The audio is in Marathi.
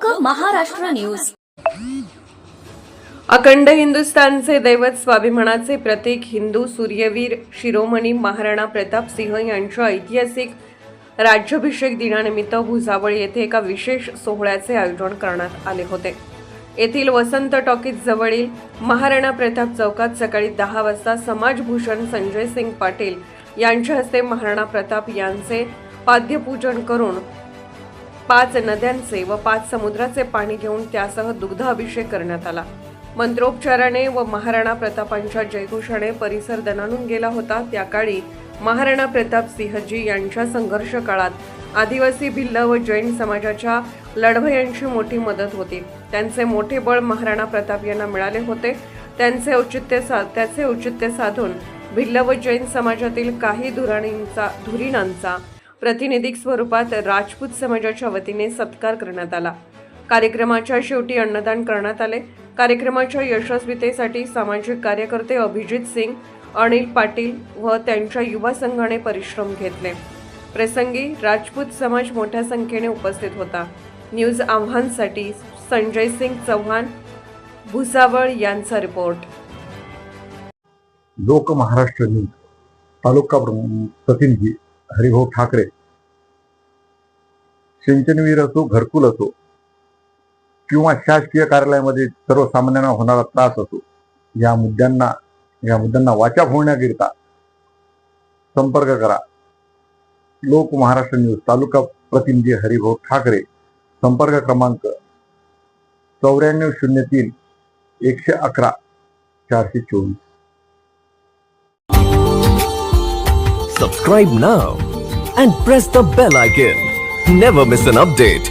लोक महाराष्ट्र न्यूज. अखंड हिंदुस्थानचे दैवत, स्वाभिमानाचे प्रतीक, हिंदू सूर्यवीर शिरोमणी महाराणा प्रताप सिंह यांच्या ऐतिहासिक राज्याभिषेक दिनानिमित्त भुसावळ येथे एका विशेष सोहळ्याचे आयोजन करण्यात आले होते. येथील वसंत टॉकीज जवळील महाराणा प्रताप चौकात सकाळी 10 वाजता समाजभूषण संजय सिंग पाटील यांच्या हस्ते महाराणा प्रताप यांचे पाद्यपूजन करून 5 नद्यांचे व 5 समुद्राचे पाणी घेऊन त्यासह दुग्ध अभिषेक करण्यात आला. मंत्रोपचाराने व महाराणा प्रतापांच्या जयघोषाने परिसर दणाणून गेला होता. त्या काळी महाराणा प्रताप सिंहजी यांच्या संघर्ष काळात आदिवासी, भिल्ल व जैन समाजाच्या लढवय्यांची मोठी मदत होती. त्यांचे मोठे बळ महाराणा प्रताप यांना मिळाले होते. त्याचे औचित्य साधून भिल्ल व जैन समाजातील काही धुरीणांचा प्रातिनिधिक स्वरूपात राजपूत समाजाच्या वतीने सत्कार करण्यात आला. कार्यक्रमाच्या शेवटी अन्नदान करण्यात आले. कार्यक्रमाच्या यशस्वीतेसाठी सामाजिक कार्यकर्ते अभिजित सिंग, अनिल पाटील व त्यांच्या युवा संघाने परिश्रम घेतले. प्रसंगी राजपूत समाज मोठ्या संख्येने उपस्थित होता. न्यूज आव्हानसाठी संजय सिंग चव्हाण, भुसावळ यांचा रिपोर्ट. लोक महाराष्ट्र न्यूज तालुका प्रतिनिधी हरिभाऊ ठाकरे. सिंचनवीर असो, घरकुल असो किंवा शासकीय कार्यालयामध्ये सर्वसामान्यांना होणारा त्रास असो, या मुद्द्यांना वाचा फोडण्याकरिता संपर्क करा. लोक महाराष्ट्र न्यूज तालुका प्रतिनिधी हरिभाऊ ठाकरे. संपर्क क्रमांक 9403 111 424. Subscribe now and press the bell icon. Never miss an update.